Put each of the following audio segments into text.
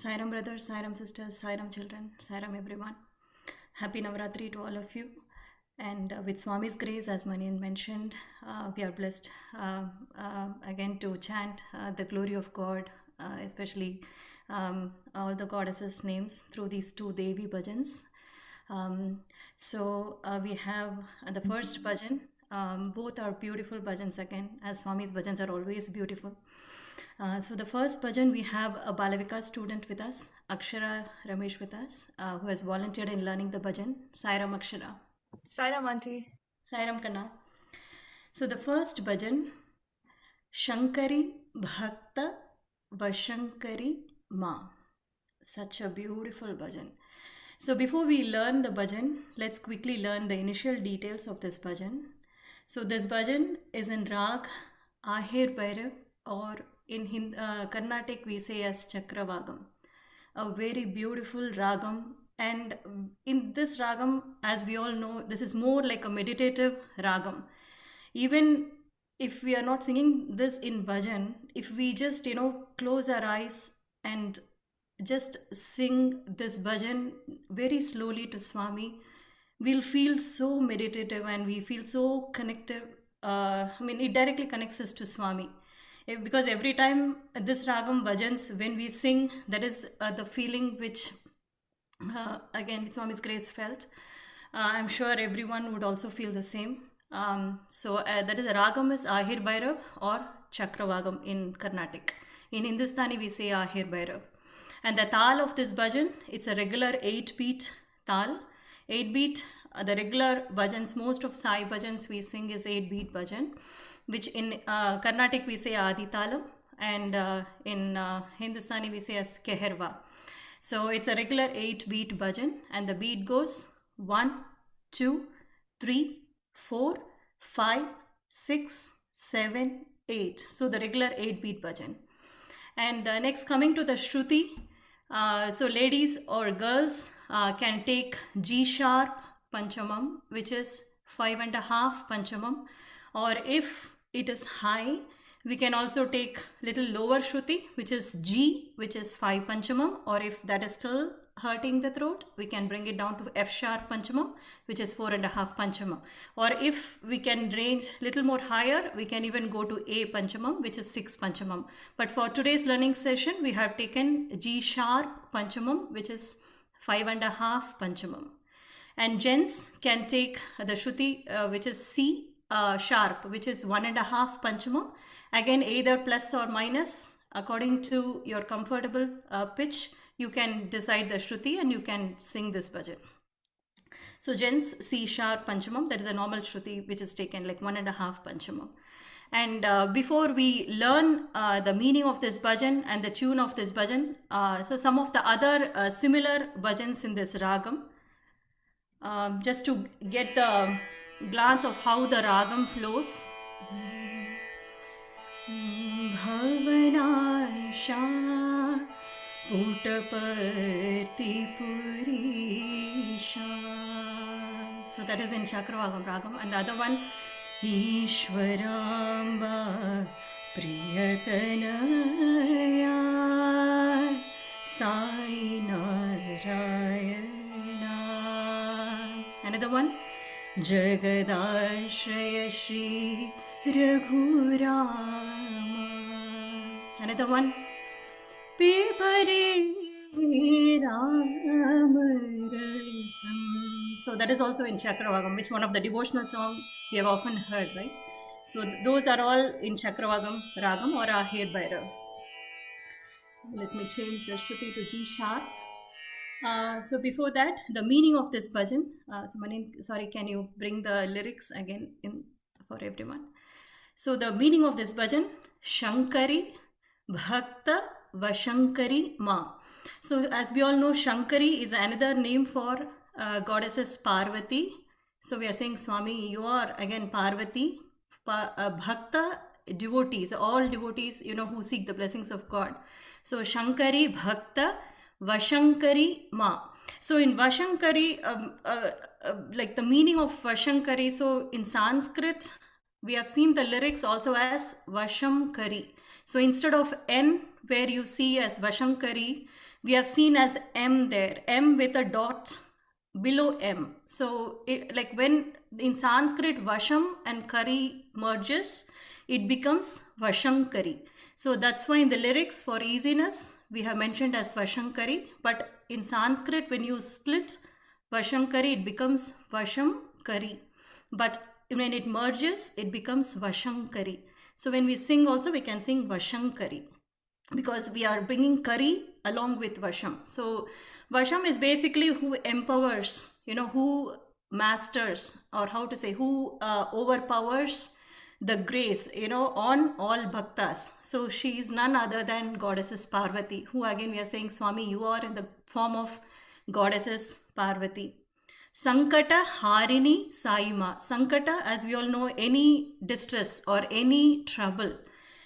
Sairam brothers, Sairam sisters, Sairam children, Sairam everyone. Happy Navratri to all of you. And with Swami's grace, as Manian mentioned, we are blessed again to chant the glory of God, especially all the goddesses' names through these two Devi bhajans. So we have the first bhajan. Both are beautiful bhajans again, as Swami's bhajans are always beautiful. So the first bhajan, we have a Balavika student with us, Akshara Ramesh with us, who has volunteered in learning the bhajan. Sairam Akshara. Sairam Auntie. Sairam Kanna. So the first bhajan, Shankari Bhakta Vashankari Ma. Such a beautiful bhajan. So before we learn the bhajan, let's quickly learn the initial details of this bhajan. So this bhajan is in Rag Ahir Bhairav, or in Carnatic we say as Chakravagam. A very beautiful ragam, and in this ragam, as we all know, this is more like a meditative ragam. Even if we are not singing this in bhajan, if we just close our eyes and just sing this bhajan very slowly to Swami, we'll feel so meditative and we feel so connective. It directly connects us to Swami. Because every time this ragam bhajans, when we sing, that is the feeling which, again, with Swami's grace felt. I'm sure everyone would also feel the same. So that is the ragam is Ahir Bhairav or Chakravagam in Carnatic. In Hindustani, we say Ahir Bhairav. And the tal of this bhajan, it's a regular 8-beat tal. 8-beat, the regular bhajans, most of Sai bhajans we sing is 8-beat bhajan, which in Carnatic we say Adi Talam, and in Hindustani we say as Keherva. So it's a regular 8-beat bhajan, and the beat goes 1, 2, 3, 4, 5, 6, 7, 8. So the regular 8-beat bhajan. And next, coming to the Shruti, so ladies or girls can take G sharp Panchamam, which is 5.5 Panchamam, or if it is high, we can also take little lower Shruti, which is G, which is 5 Panchamam, or if that is still hurting the throat, we can bring it down to F sharp Panchamam, which is 4.5 Panchamam. Or if we can range little more higher, we can even go to A Panchamam, which is 6 Panchamam. But for today's learning session, we have taken G sharp Panchamam, which is 5.5 Panchamam. And gents can take the Shruti, which is C sharp, which is 1.5 Panchamam. Again, either plus or minus, according to your comfortable pitch, you can decide the Shruti and you can sing this bhajan. So gents, C sharp Panchamam, that is a normal Shruti which is taken like 1.5 Panchamam. And before we learn the meaning of this bhajan and the tune of this bhajan, so some of the other similar bhajans in this ragam, just to get the glance of how the ragam flows. Bhavanasha Puttaparthi Purisha. So that is in Chakravagam ragam. And the other one, Ishwaramba Priyatanaya Sai Narayana. Another one, Jagadashraya Shri Raghurama. Another one, Pipare Ramarasam. So that is also in Chakravagam, which one of the devotional songs we have often heard, right? So those are all in Chakravagam Ragam or Ahir Bhairav. Let me change the Shruti to G sharp. So before that, the meaning of this bhajan. So Manin, sorry, can you bring the lyrics again in for everyone? So the meaning of this bhajan, Shankari Bhakta Vashankari Ma. So as we all know, Shankari is another name for goddesses Parvati. So we are saying, Swami, you are again Parvati. Bhakta, devotees, all devotees, who seek the blessings of God. So Shankari Bhakta Vashankari Ma. So in Vashankari, like the meaning of Vashankari, so in Sanskrit, we have seen the lyrics also as Vashamkari. So instead of N, where you see as Vashamkari, we have seen as M there, M with a dot below M. So like when in Sanskrit Vasham and Kari merges, it becomes Vashankari. So that's why in the lyrics for easiness, we have mentioned as Vashankari. But in Sanskrit, when you split Vashankari, it becomes Vashamkari. But when it merges, it becomes Vashankari. So when we sing also, we can sing Vashankari, because we are bringing Kari along with Vasham. So Vasham is basically who empowers, who masters, or how to say, who overpowers the grace, on all bhaktas. So she is none other than goddesses Parvati, who again we are saying, Swami, you are in the form of goddesses Parvati. Sankata Harini Saima. Sankata, as we all know, any distress or any trouble.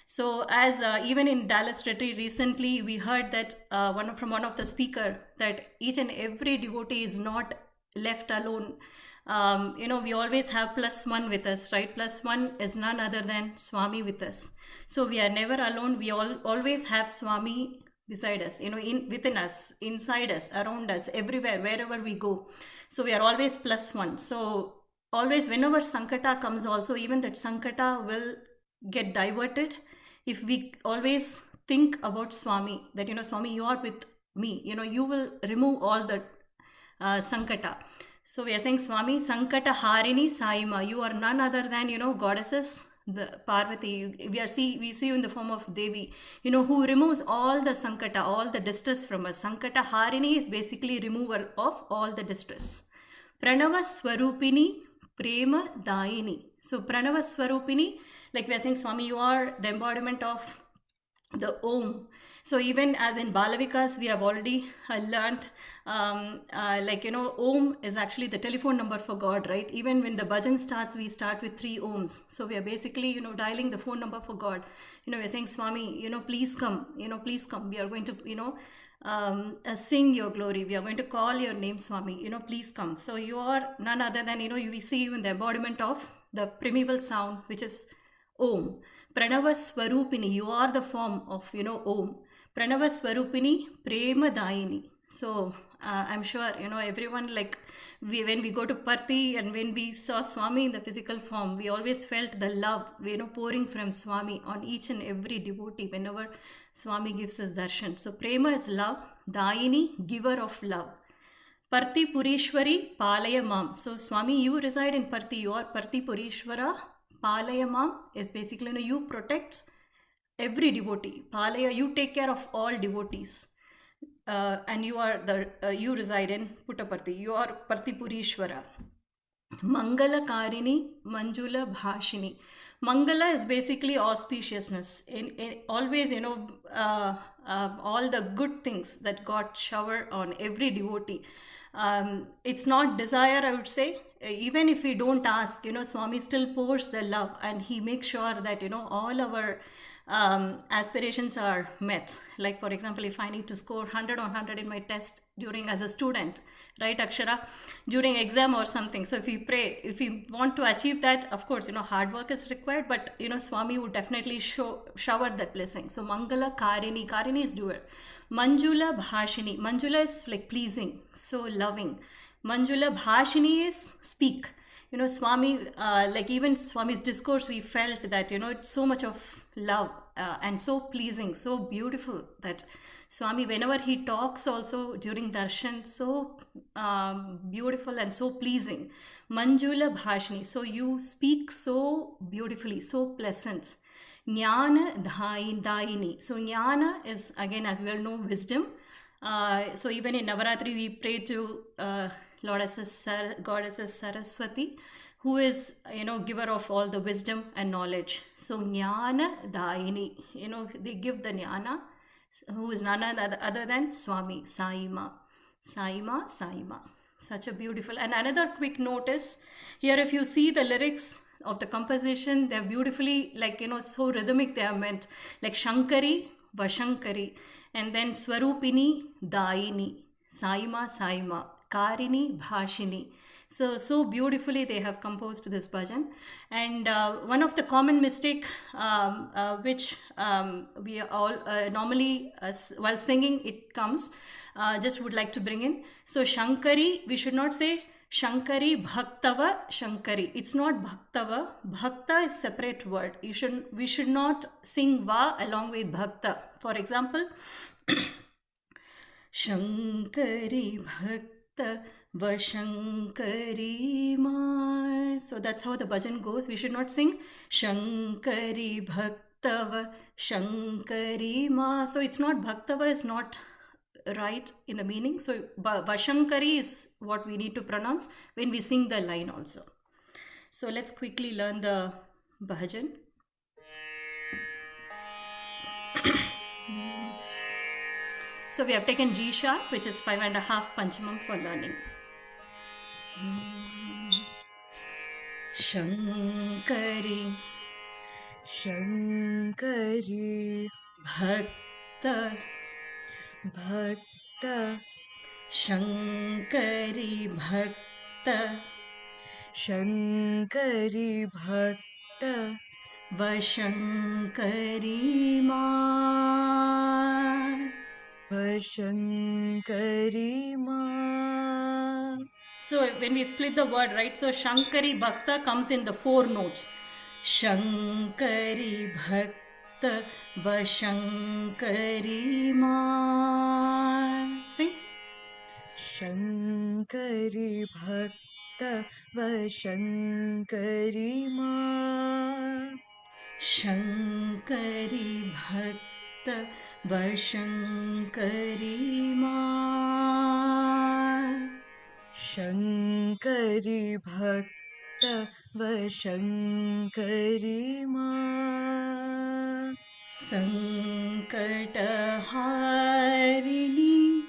So as even in Dallas Retreat recently, we heard that from one of the speaker, that each and every devotee is not left alone. We always have +1 with us, right? +1 is none other than Swami with us. So we are never alone. We always have Swami beside us, within us, inside us, around us, everywhere, wherever we go. So we are always +1. So always, whenever Sankata comes also, even that Sankata will get diverted if we always think about Swami, that, Swami, you are with me, you will remove all the Sankata. So we are saying, Swami, Sankata Harini Saima, you are none other than, goddesses, the Parvati. We see you in the form of Devi, who removes all the Sankata, all the distress from us. Sankata Harini is basically removal of all the distress. Pranava Swarupini Prema Daini. So Pranava Swarupini, like we are saying, Swami, you are the embodiment of the Om. So even as in Balavikas, we have already learned, Om is actually the telephone number for God, right? Even when the bhajan starts, we start with 3 Oms. So we are basically, dialing the phone number for God. We are saying, Swami, please come, please come. We are going to, sing your glory. We are going to call your name, Swami, please come. So you are none other than, we see you in the embodiment of the primeval sound, which is Om. Pranava Swarupini, you are the form of, Om. Pranava Swarupini Prema Daini. So I'm sure, everyone, like when we go to Parthi and when we saw Swami in the physical form, we always felt the love, pouring from Swami on each and every devotee whenever Swami gives us darshan. So Prema is love, Daini, giver of love. Parthi Purishwari Palaya Mam. So Swami, you reside in Parthi, you are Parthi Purishwara. Palaya Mam is basically, you protect every devotee. Palaya, you take care of all devotees. And you are you reside in Puttaparthi. You are Parthi Purishwara. Mangala Karini Manjula Bhashini. Mangala is basically auspiciousness. In always, all the good things that God shower on every devotee. It's not desire, I would say. Even if we don't ask, Swami still pours the love, and he makes sure that, all our aspirations are met. Like, for example, if I need to score 100 on 100 in my test as a student, right, Akshara, during exam or something. So if we pray, if we want to achieve that, of course, hard work is required, but, Swami would definitely shower that blessing. So Mangala Karini is doer. Manjula Bhashini. Manjula is like pleasing, so loving. Manjula Bhashini is speak. Swami, like even Swami's discourse, we felt that, it's so much of love and so pleasing, so beautiful, that Swami, whenever he talks also during darshan, so beautiful and so pleasing. Manjula Bhashini. So you speak so beautifully, so pleasant. Jnana Daini. So Jnana is, again, as we all know, wisdom. So even in Navaratri, we pray to Goddesses Saraswati, who is, giver of all the wisdom and knowledge. So Jnana Daini, they give the Jnana, who is none other than Swami, Saima. Such a beautiful. And another quick notice here, if you see the lyrics of the composition, they're beautifully, like, so rhythmic they are meant, like Shankari, Vashankari, and then Swarupini, Daini, Saima, Karini Bhashini. So beautifully they have composed this bhajan. And one of the common mistake which we all normally while singing it comes, just would like to bring in. So Shankari, we should not say Shankari Bhaktava Shankari. It's not Bhaktava. Bhakta is separate word. We should not sing Va along with Bhakta. For example, Shankari Bhakta Vashankari Ma. So that's how the bhajan goes. We should not sing Shankari Bhaktava Shankari Ma. So it's not Bhaktava is not right in the meaning. So Vashankari is what we need to pronounce when we sing the line also. So let's quickly learn the bhajan. So we have taken G sharp, which is 5.5 Panchamam for learning. Shankari Shankari Bhakta Bhakta Shankari Bhakta Shankari Bhakta Vashankari Ma. Vashankari Ma. So when we split the word, right? So Shankari Bhakta comes in the 4 notes. Shankari Bhakta Vashankari Ma. Sing. Shankari Bhakta Vashankari Ma. Shankari Bhakta Vashankari Ma. Shankari Bhakta Vashankari Ma. Sankataharini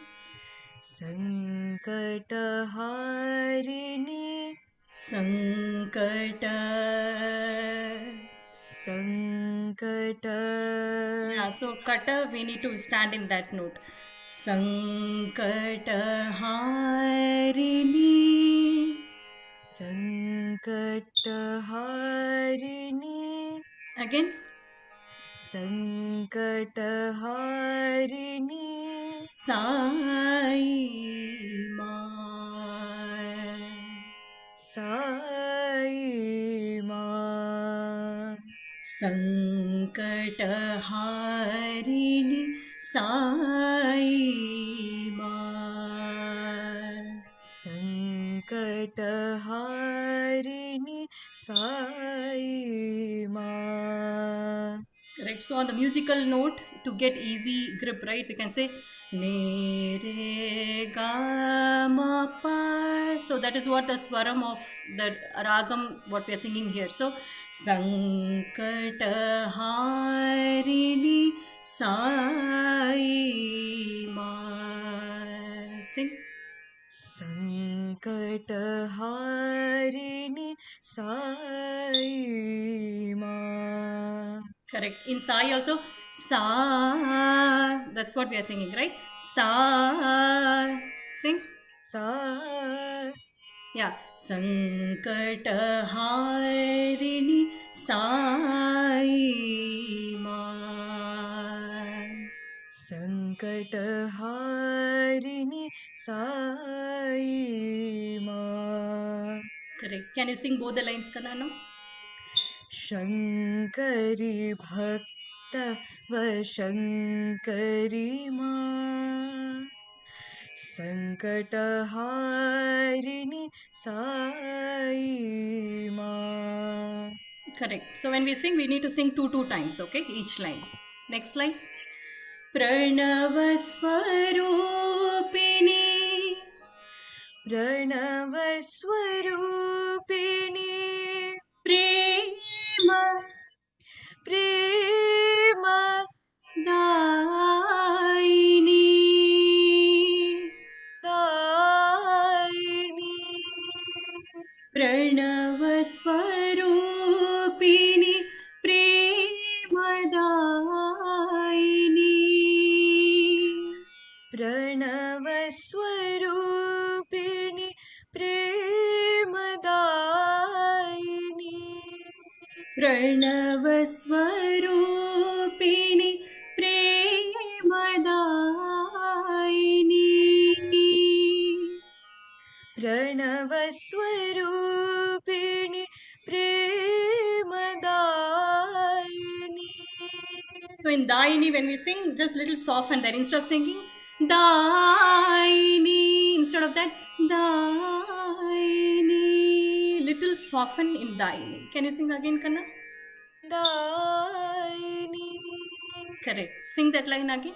Sankataharini Sankata. Yeah, so kata we need to stand in that note. Sankataharini Sankataharini. Again. Sankataharini Sai Ma. Sai Ma. Sankataharini Sai Ma. Sankataharini Sai Ma. Correct. So on the musical note, to get easy grip, right, we can say Ne Re Ga Ma Pa. So that is what the swaram of the ragam, what we are singing here. So Sankataharini Sai Ma. Sing. Sankataharini Sai Ma. Correct. In Sai also, Sa. That's what we are singing, right? Sa. Sing. Sa. Yeah. Sankataharini Sai Ma. Sankataharini Sai Ma. Correct. Can you sing both the lines, Kanano? Shankari Bhakta Vashankari Ma. Sankataharini Sai Ma. Correct. So when we sing, we need to sing two times, okay? Each line. Next line. Pranavaswarupini Pranavaswarupini Prema Prema Daini Daini Pranavaswarupini Prema Daini प्रणवस्वरूपिणि प्रेमदायिनि प्रणवस्वरूपिणि प्रेमदायिनी प्रणवस्वरूपिणि प्रेमदायिनि So in Daini, when we sing, just little soften there. Instead of singing Daini, instead of that Daini, little soften in Daini. Can you sing again, Kanna? दायिनि Correct. Sing that line again.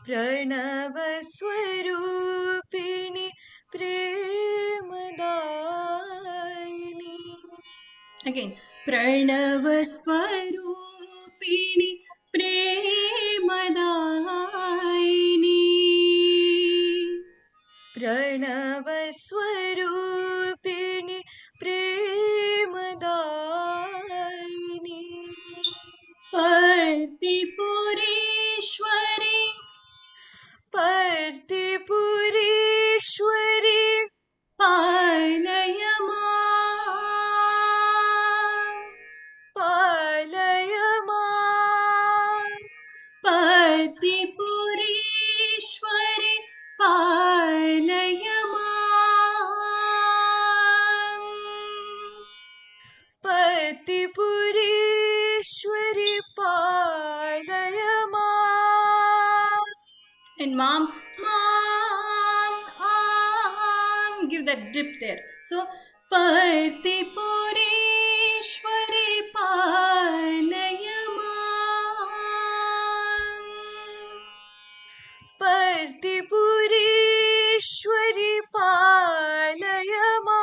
प्रणवस्वरूपिणि प्रेमदायिनि Again. प्रणवस्वरूपिणि प्रेमदायिनी प्रणवस्वरूपिणि प्रेमदायिनि पर्तिपुरेश्वरी पर्तिपुरेश्वरि पालय मां पालय मां पर्तिपुरेश्वरी पालय मां पर्तिपुरेश्वरि पालय मां and mom give that dip there. So पर्तिपुरेश्वरी पालय मां पर्तिपुरेश्वरि पालय मां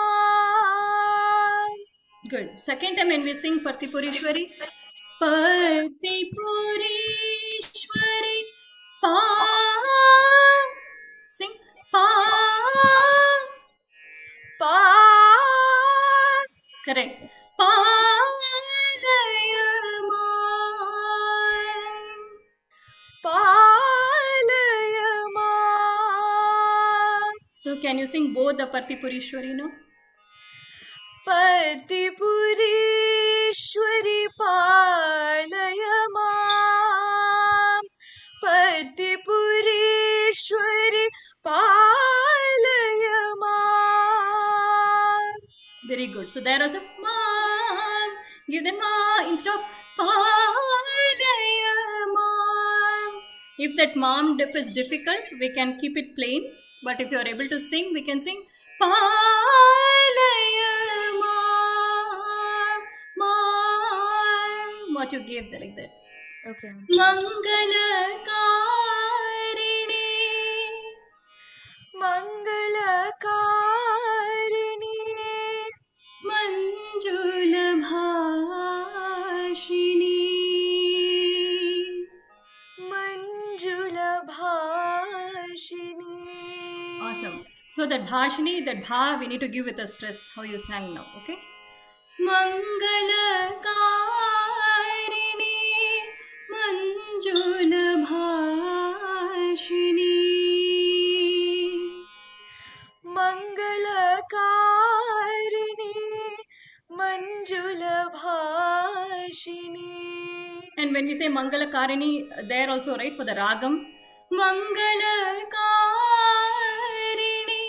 Good. Second time when we sing Partipureshwari. Partipureshwari. Pa. Sing. Pa. पा Correct. Palaya maan. पालय मां So can you sing both the Partipureshwari now? पर्तिपुरेश्वरि पालय मां पर्तिपुरेश्वरि पालय मां Very good. So there also mom. Give them ma instead of palaya mom. If that mom dip is difficult, we can keep it plain. But if you are able to sing, we can sing palaya mom. Mom. What you gave there like that. Okay. Mangalakarini. मङ्गलकारिणि Manjulabhashini. मञ्जुलभाषिणि Awesome. So that bhashini, that bha, we need to give with a stress. How you sang now, okay? Mangalakarini, Manjulabhashini. मङ्गलकारिणि मञ्जुलभाषिणि And when we say Mangalakarini, there also, right, for the ragam, Mangalakarini.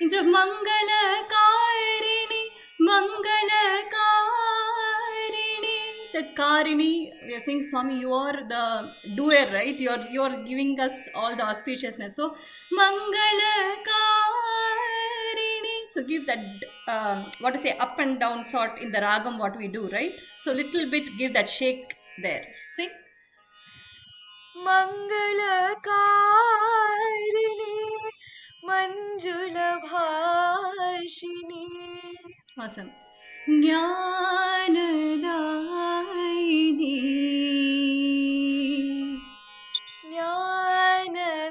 Instead of Mangalakarini, Mangalakarini. That Karini, we are saying, Swami, you are the doer, right? You are giving us all the auspiciousness. So, Mangalakarini. So, give that, what to say, up and down sort in the ragam, what we do, right? So, little bit, give that shake there. See? मङ्गलकारिणि मञ्जुलभाषिणि Awesome. Jnanadaini.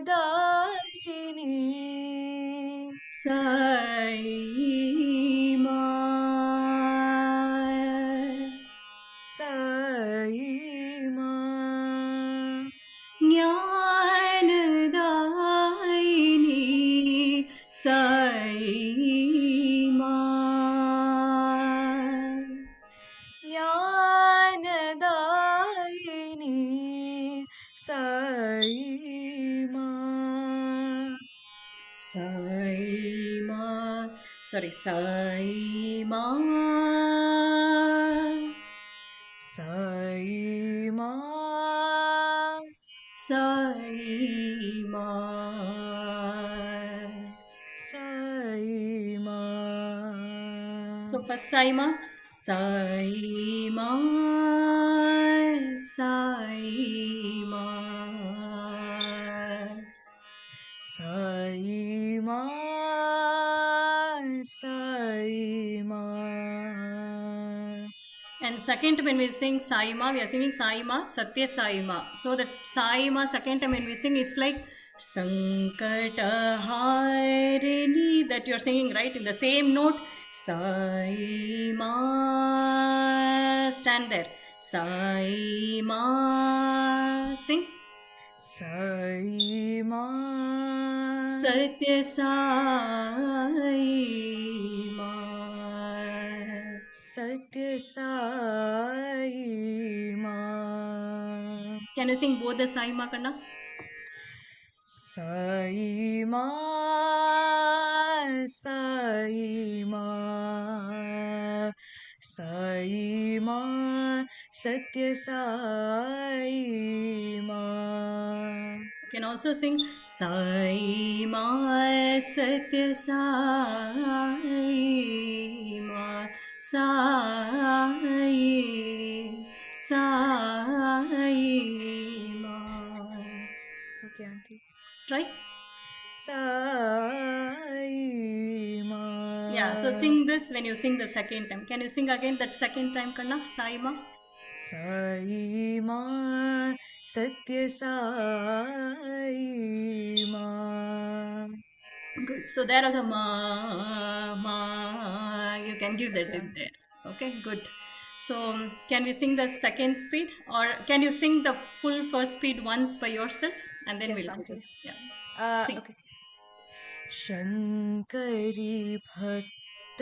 ज्ञानदायिनि Sai Ma. Sai मां Jnanadaini. Sai Ma. ज्ञानदायिनी Sai माँ Sai Ma. Sorry, Sai Ma. Sai माँ Sai Ma. Sai माँ So first Sai Ma. Sai Ma. Sai Ma. Sai माँ साई माँ And second, when we sing Sai Ma, we are singing Sai Ma, Satya Sai Ma. So that Sai Ma, second time when we sing, it's like Sankata Harini, that you're singing, right? In the same note, Sai Ma. Stand there. Sai Ma. Sing. Sai माँ Satya Sai Ma. सत्य साई माँ Can you sing both the Sai Ma Kanna? Sai माँ सत्य साई माँ You can also sing Sai Ma Satya Sai Ma Sai Sai Ma. Okay aunty Let's try. Sai माँ Yeah, so sing this when you sing the second time. Can you sing again that second time, Kanna? Sai Ma. Sai माँ सत्य साई माँ Good. So there is a ma. You can give that in there. Okay, good. So can we sing the second speed, or can you sing the full first speed once by yourself, and then Yes, we'll go. auntie. Yeah. Sing. Okay. शङ्करी भक्त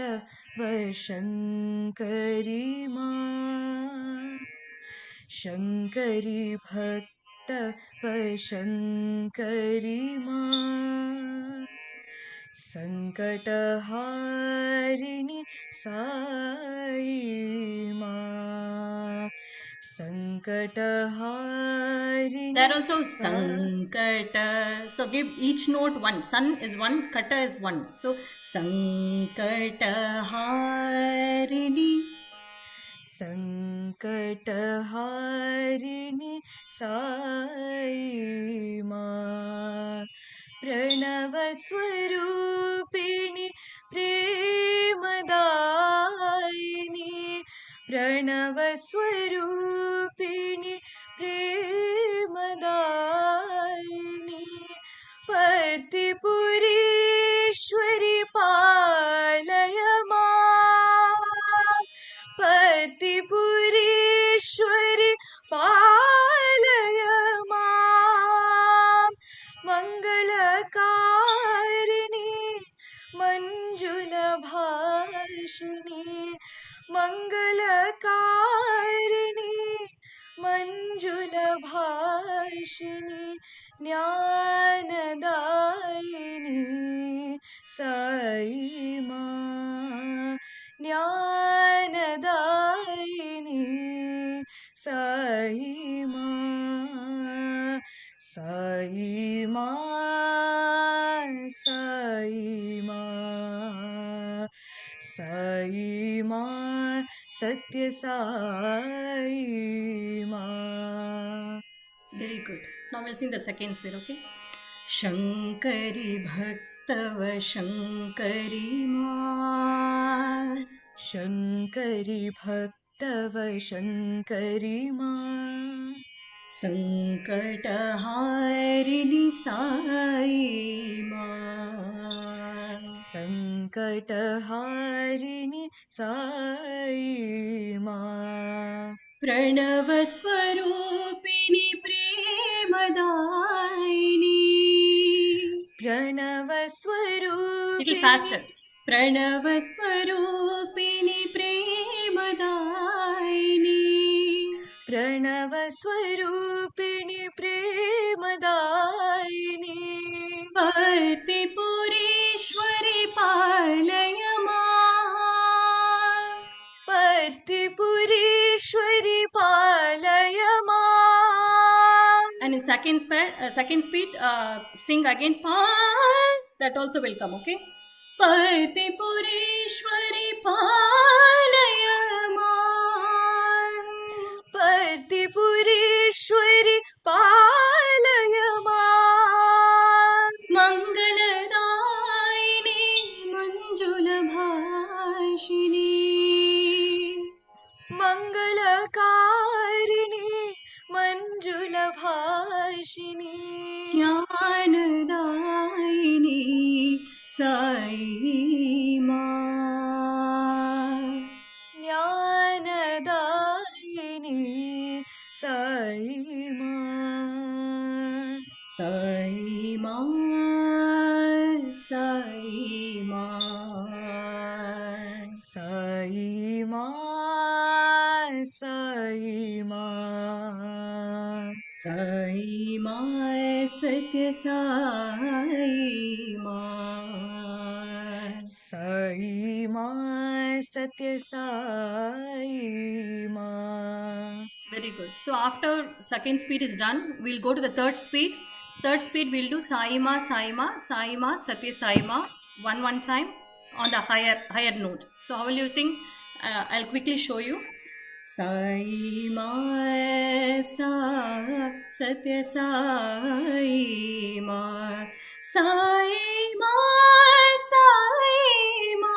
शङ्करी माँ शङ्करी भक्त शङ्करी माँ सङ्कटहारिणि साई माँ सङ्कटहारिणि There also Sankata. So give each note one. San is one, Kata is one. So Sankata Harini. सङ्कटहारिणि Sai माँ प्रणवस्वरूपिणि प्रेमदायिनि प्रणवस्वरूपिणि प्रेमदायिनि पर्तिपुरीश्वरि पालय माम् पर्तिपुरीश्वरि पालय माम् मङ्गलकारिणि मञ्जुलभाषिणि मङ्गलकारिणि मञ्जुलभाषिणि ज्ञानदायिनि साई माँ ज्ञानदायिनि साई माँ साई माँ साई माँ साई माँ सत्य साई माँ Very good. Now we'll sing the second speed, okay? Shankari Bhaktava Shankari Ma. शङ्करि भक्तव शङ्करि माँ Sankataharini Sai Ma. सङ्कटहारिणि साई माँ प्रणवस्वरूपिणि प्रेमदायिनि. प्रणवस्वरूपिणि Little faster. प्रणवस्वरूपिणि प्रेमदायिनि प्रणवस्वरूपिणि प्रेमदायिनि पर्तिपुरेश्वरि पालय माम् पर्तिपुरेश्वरि पालय माम् And in second speed, sing again. That also will come, okay? Partipureshwari palaya maam. पर्तिपुरेश्वरि पालय माम् Mangaladayini manjulabhashini. मङ्गलकारिणि मञ्जुलभाषिणि ज्ञानदायिनी Sai ज्ञानदायिनि Sai माँ साई माँ साई माँ साई माँ साई माँ साई माँ सत्य साई माँ साई माँ सत्य साई माँ Very good. So after second speed is done, we'll go to the third speed. Third speed we'll do Saima, Saima, Saima, Satya Saima, one time on the higher note. So how will you sing? I'll quickly show you. Saima, Sa, Satya Saima, Saima, Saima,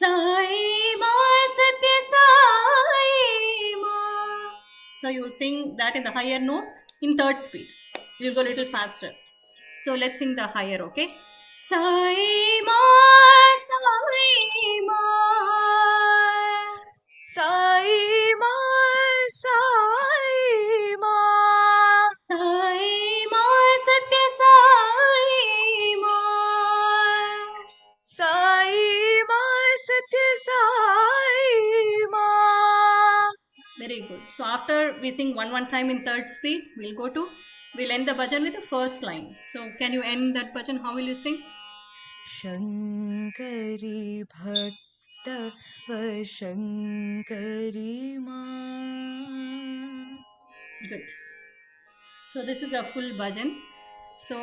Saima, Satya Saima. So you will sing that in the higher note in third speed. You'll go a little faster. So let's sing the higher, okay? Saima, Saima. Sai माँ साई माँ साई माँ सत्य साई माँ साई माँ सत्य साई माँ Very good. So after we sing one time in third speed, we'll end the bhajan with the first line. So can you end that bhajan? How will you sing? Shankari भक्त व शंकरी माँ Good. So this is a full bhajan. So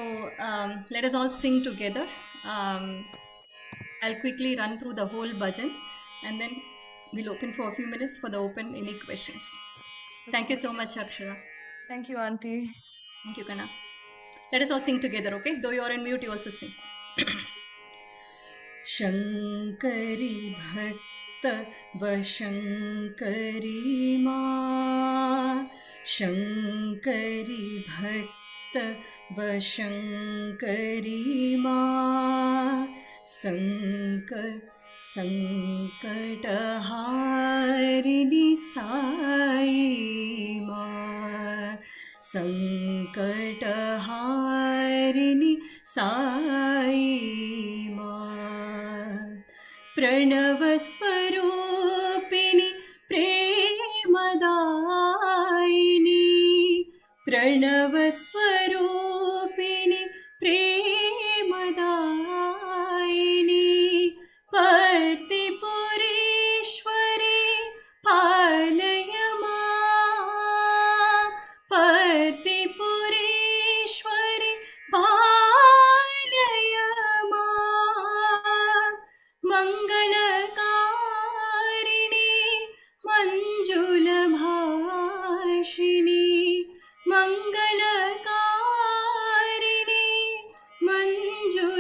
let us all sing together. I'll quickly run through the whole bhajan and then we'll open for a few minutes for the open any questions. Thank you so much, Akshara. Thank you, Auntie. Thank you, Kana. Let us all sing together, okay? Though you are on mute, you also sing. Shankari Bhakta Vashankari Ma Shankari Bhakta Vashankari Ma Sankataharini Sai Ma Sankataharini Sai Ma प्रणवस्वरूपिणि प्रेमदायिनि प्रणवस्वरूपिणि प्रेमदायिनि पर्तिपुरेश्वरि पालय मां पर्तिपुरेश्वरि पालय मां मङ्गलकारिणि मञ्जुलभाषिणि मङ्गलकारिणि मञ्जुलभाषिणि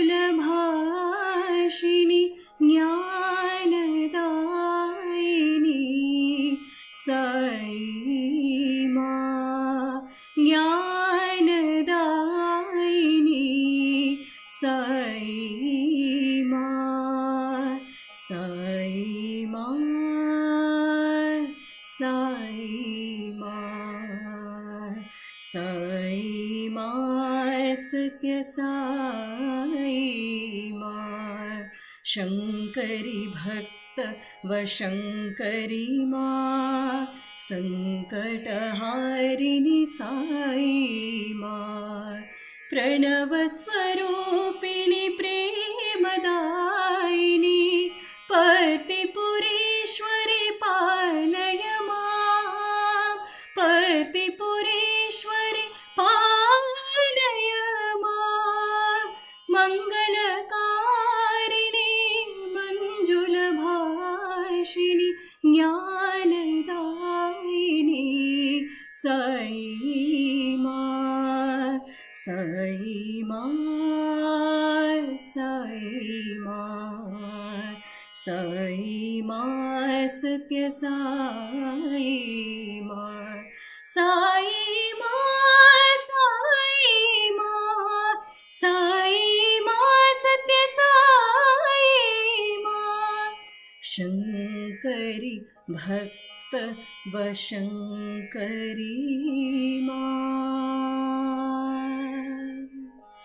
ज्ञानदायिनि साई मां ज्ञानदायिनि साई मां साई मां साई मां साई मां सत्य साई मां शङ्करि भक्त वशङ्करि मा सङ्कटहारिणि साई मा प्रणवस्वरूपिणि प्रेमदायिनि पर्तिपुरेश्वरि पालय मां पर्तिपुरेश्वरि पालय मां मङ्गलकारिणि मञ्जुलभाषिणि ज्ञानदायिनि साई मा साई मा साई मा साई मा सत्य साई मा साई मा साई मा साई मा सत्य साई मा शङ्करि भक्त वशङ्करि मा